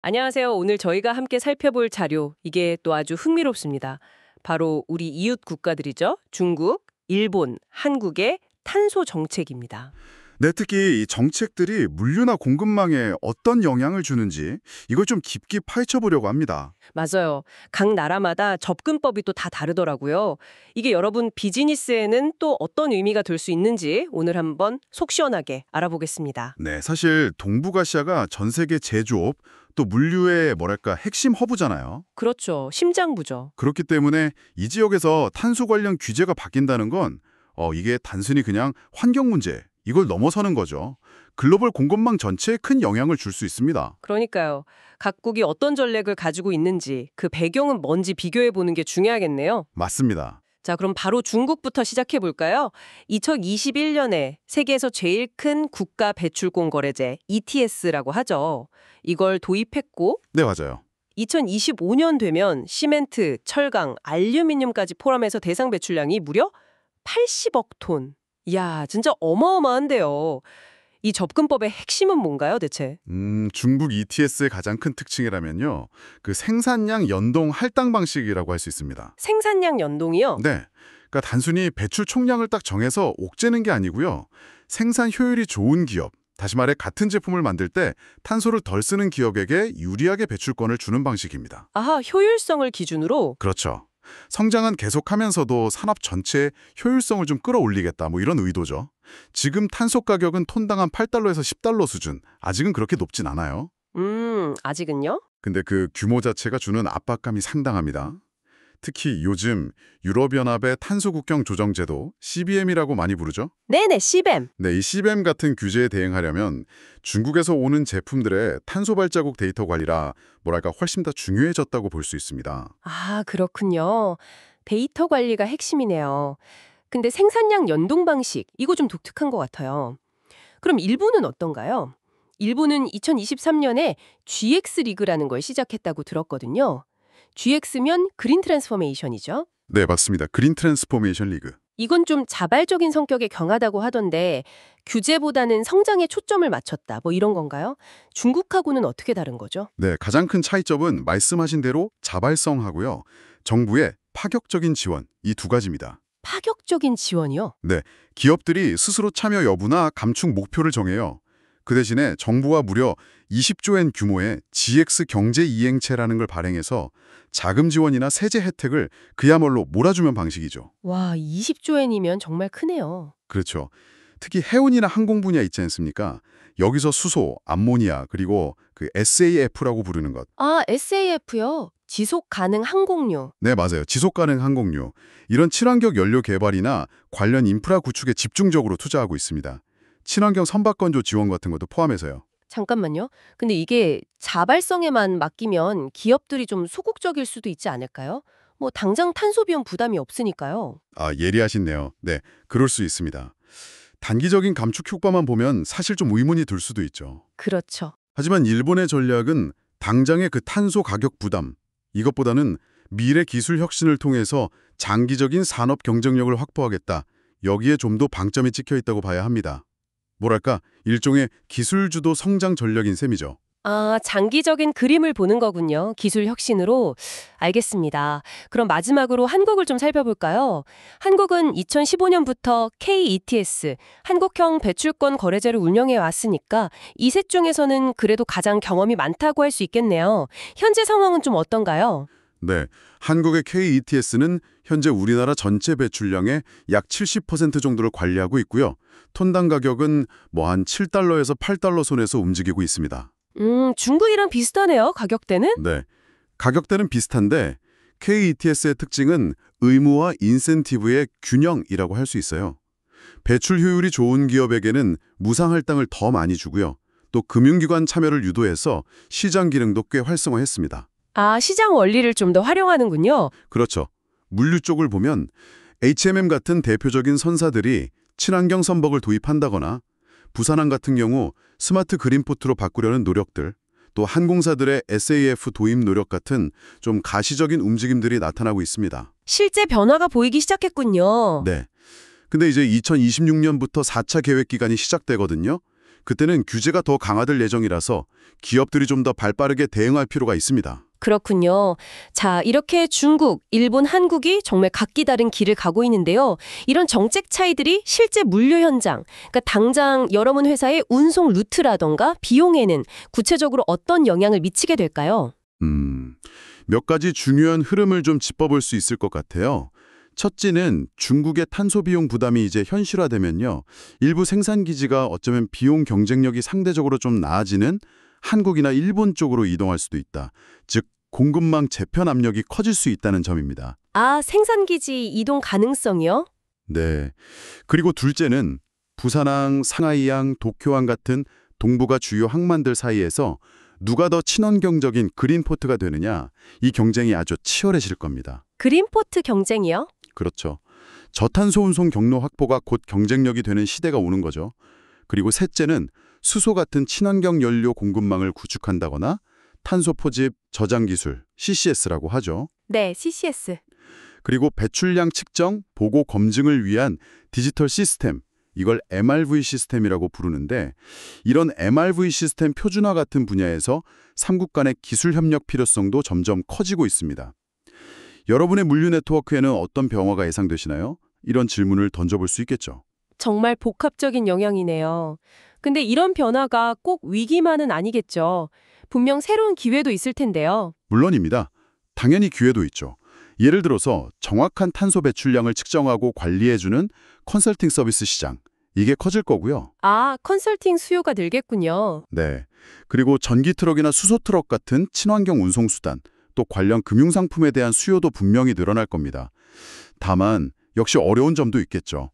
안녕하세요. 오늘 저희가 함께 살펴볼 자료, 이게 또 아주 흥미롭습니다. 바로 우리 이웃 국가들이죠. 중국, 일본, 한국의 탄소 정책입니다. 네, 특히 이 정책들이 물류나 공급망에 어떤 영향을 주는지 이걸 좀 깊게 파헤쳐 보려고 합니다. 맞아요. 각 나라마다 접근법이 또 다 다르더라고요. 이게 여러분 비즈니스에는 또 어떤 의미가 될 수 있는지 오늘 한번 속 시원하게 알아보겠습니다. 네, 사실 동북아시아가 전 세계 제조업 또 물류의 뭐랄까 핵심 허브잖아요. 그렇죠. 심장부죠. 그렇기 때문에 이 지역에서 탄소 관련 규제가 바뀐다는 건 이게 단순히 그냥 환경 문제 이걸 넘어서는 거죠. 글로벌 공급망 전체에 큰 영향을 줄 수 있습니다. 그러니까요. 각국이 어떤 전략을 가지고 있는지 그 배경은 뭔지 비교해 보는 게 중요하겠네요. 맞습니다. 자, 그럼 바로 중국부터 시작해 볼까요? 2021년에 세계에서 제일 큰 국가 배출권 거래제 ETS라고 하죠. 이걸 도입했고 네, 맞아요. 2025년 되면 시멘트, 철강, 알루미늄까지 포함해서 대상 배출량이 무려 80억 톤. 이야, 진짜 어마어마한데요. 이 접근법의 핵심은 뭔가요, 대체? 중국 ETS의 가장 큰 특징이라면요. 그 생산량 연동 할당 방식이라고 할 수 있습니다. 생산량 연동이요? 네. 그러니까 단순히 배출 총량을 딱 정해서 옥죄는 게 아니고요. 생산 효율이 좋은 기업, 다시 말해 같은 제품을 만들 때 탄소를 덜 쓰는 기업에게 유리하게 배출권을 주는 방식입니다. 아하, 효율성을 기준으로? 그렇죠. 성장은 계속하면서도 산업 전체의 효율성을 좀 끌어올리겠다 뭐 이런 의도죠. 지금 탄소 가격은 톤당 한 8달러에서 10달러 수준. 아직은 그렇게 높진 않아요. 아직은요? 근데 그 규모 자체가 주는 압박감이 상당합니다. 특히 요즘 유럽연합의 탄소국경 조정제도 CBM이라고 많이 부르죠. 네네, CBAM. 네, 이 CBM 같은 규제에 대응하려면 중국에서 오는 제품들의 탄소 발자국 데이터 관리라 뭐랄까 훨씬 더 중요해졌다고 볼 수 있습니다. 아, 그렇군요. 데이터 관리가 핵심이네요. 근데 생산량 연동 방식, 이거 좀 독특한 것 같아요. 그럼 일본은 어떤가요? 일본은 2023년에 GX 리그라는 걸 시작했다고 들었거든요. GX면 그린 트랜스포메이션이죠. 네, 맞습니다. 그린 트랜스포메이션 리그. 이건 좀 자발적인 성격에 강하다고 하던데 규제보다는 성장에 초점을 맞췄다. 뭐 이런 건가요? 중국하고는 어떻게 다른 거죠? 네, 가장 큰 차이점은 말씀하신 대로 자발성하고요. 정부의 파격적인 지원, 이 두 가지입니다. 파격적인 지원이요? 네, 기업들이 스스로 참여 여부나 감축 목표를 정해요. 그 대신에 정부가 무려 20조엔 규모의 GX 경제 이행체라는 걸 발행해서 자금 지원이나 세제 혜택을 그야말로 몰아주면 방식이죠. 와, 20조엔이면 정말 크네요. 그렇죠. 특히 해운이나 항공 분야 있지 않습니까? 여기서 수소, 암모니아, 그리고 그 SAF라고 부르는 것. 아, SAF요? 지속 가능 항공유. 네, 맞아요. 지속 가능 항공유. 이런 친환경 연료 개발이나 관련 인프라 구축에 집중적으로 투자하고 있습니다. 친환경 선박건조 지원 같은 것도 포함해서요. 잠깐만요. 근데 이게 자발성에만 맡기면 기업들이 좀 소극적일 수도 있지 않을까요? 뭐 당장 탄소 비용 부담이 없으니까요. 아, 예리하시네요. 네, 그럴 수 있습니다. 단기적인 감축 효과만 보면 사실 좀 의문이 들 수도 있죠. 그렇죠. 하지만 일본의 전략은 당장의 그 탄소 가격 부담, 이것보다는 미래 기술 혁신을 통해서 장기적인 산업 경쟁력을 확보하겠다. 여기에 좀 더 방점이 찍혀 있다고 봐야 합니다. 뭐랄까, 일종의 기술주도 성장 전략인 셈이죠. 아, 장기적인 그림을 보는 거군요. 기술 혁신으로. 알겠습니다. 그럼 마지막으로 한국을 좀 살펴볼까요? 한국은 2015년부터 KETS, 한국형 배출권 거래제를 운영해 왔으니까 이 셋 중에서는 그래도 가장 경험이 많다고 할 수 있겠네요. 현재 상황은 좀 어떤가요? 네, 한국의 KETS는 현재 우리나라 전체 배출량의 약 70% 정도를 관리하고 있고요. 톤당 가격은 뭐 한 7달러에서 8달러 선에서 움직이고 있습니다. 중국이랑 비슷하네요, 가격대는? 네, 가격대는 비슷한데 KETS의 특징은 의무와 인센티브의 균형이라고 할 수 있어요. 배출 효율이 좋은 기업에게는 무상 할당을 더 많이 주고요. 또 금융기관 참여를 유도해서 시장 기능도 꽤 활성화했습니다. 아, 시장 원리를 좀 더 활용하는군요. 그렇죠. 물류 쪽을 보면 H&M 같은 대표적인 선사들이 친환경 선박을 도입한다거나 부산항 같은 경우 스마트 그린포트로 바꾸려는 노력들, 또 항공사들의 SAF 도입 노력 같은 좀 가시적인 움직임들이 나타나고 있습니다. 실제 변화가 보이기 시작했군요. 네. 근데 이제 2026년부터 4차 계획 기간이 시작되거든요. 그때는 규제가 더 강화될 예정이라서 기업들이 좀 더 발빠르게 대응할 필요가 있습니다. 그렇군요. 자, 이렇게 중국, 일본, 한국이 정말 각기 다른 길을 가고 있는데요. 이런 정책 차이들이 실제 물류 현장, 그러니까 당장 여러분 회사의 운송 루트라던가 비용에는 구체적으로 어떤 영향을 미치게 될까요? 몇 가지 중요한 흐름을 좀 짚어볼 수 있을 것 같아요. 첫째는 중국의 탄소 비용 부담이 이제 현실화되면요. 일부 생산 기지가 어쩌면 비용 경쟁력이 상대적으로 좀 나아지는 한국이나 일본 쪽으로 이동할 수도 있다. 즉, 공급망 재편 압력이 커질 수 있다는 점입니다. 아, 생산기지 이동 가능성이요? 네. 그리고 둘째는 부산항, 상하이항, 도쿄항 같은 동북아 주요 항만들 사이에서 누가 더 친환경적인 그린포트가 되느냐, 이 경쟁이 아주 치열해질 겁니다. 그린포트 경쟁이요? 그렇죠. 저탄소 운송 경로 확보가 곧 경쟁력이 되는 시대가 오는 거죠. 그리고 셋째는 수소 같은 친환경 연료 공급망을 구축한다거나 탄소 포집 저장 기술, CCS라고 하죠. 네, CCS. 그리고 배출량 측정, 보고 검증을 위한 디지털 시스템, 이걸 MRV 시스템이라고 부르는데 이런 MRV 시스템 표준화 같은 분야에서 삼국 간의 기술 협력 필요성도 점점 커지고 있습니다. 여러분의 물류 네트워크에는 어떤 변화가 예상되시나요? 이런 질문을 던져볼 수 있겠죠. 정말 복합적인 영향이네요. 근데 이런 변화가 꼭 위기만은 아니겠죠. 분명 새로운 기회도 있을 텐데요. 물론입니다. 당연히 기회도 있죠. 예를 들어서 정확한 탄소 배출량을 측정하고 관리해주는 컨설팅 서비스 시장, 이게 커질 거고요. 아, 컨설팅 수요가 늘겠군요. 네. 그리고 전기 트럭이나 수소 트럭 같은 친환경 운송 수단, 또 관련 금융 상품에 대한 수요도 분명히 늘어날 겁니다. 다만 역시 어려운 점도 있겠죠.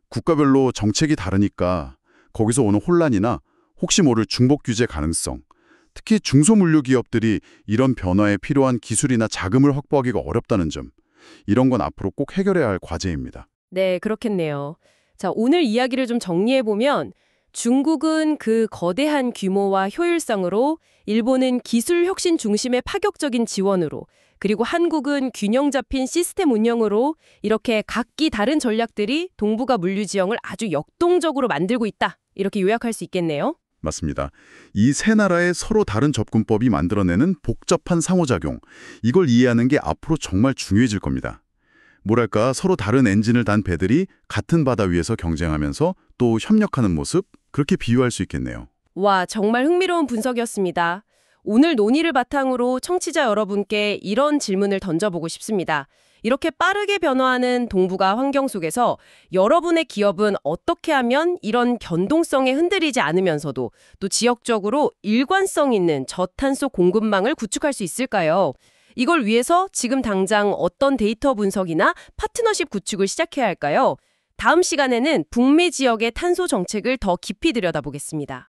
국가별로 정책이 다르니까 거기서 오는 혼란이나 혹시 모를 중복 규제 가능성, 특히 중소물류 기업들이 이런 변화에 필요한 기술이나 자금을 확보하기가 어렵다는 점, 이런 건 앞으로 꼭 해결해야 할 과제입니다. 네, 그렇겠네요. 자, 오늘 이야기를 좀 정리해보면 중국은 그 거대한 규모와 효율성으로, 일본은 기술 혁신 중심의 파격적인 지원으로, 그리고 한국은 균형 잡힌 시스템 운영으로 이렇게 각기 다른 전략들이 동북아 물류 지형을 아주 역동적으로 만들고 있다. 이렇게 요약할 수 있겠네요. 맞습니다. 이 세 나라의 서로 다른 접근법이 만들어내는 복잡한 상호작용, 이걸 이해하는 게 앞으로 정말 중요해질 겁니다. 뭐랄까, 서로 다른 엔진을 단 배들이 같은 바다 위에서 경쟁하면서 또 협력하는 모습, 그렇게 비유할 수 있겠네요. 와, 정말 흥미로운 분석이었습니다. 오늘 논의를 바탕으로 청취자 여러분께 이런 질문을 던져보고 싶습니다. 이렇게 빠르게 변화하는 동북아 환경 속에서 여러분의 기업은 어떻게 하면 이런 변동성에 흔들리지 않으면서도 또 지역적으로 일관성 있는 저탄소 공급망을 구축할 수 있을까요? 이걸 위해서 지금 당장 어떤 데이터 분석이나 파트너십 구축을 시작해야 할까요? 다음 시간에는 북미 지역의 탄소 정책을 더 깊이 들여다보겠습니다.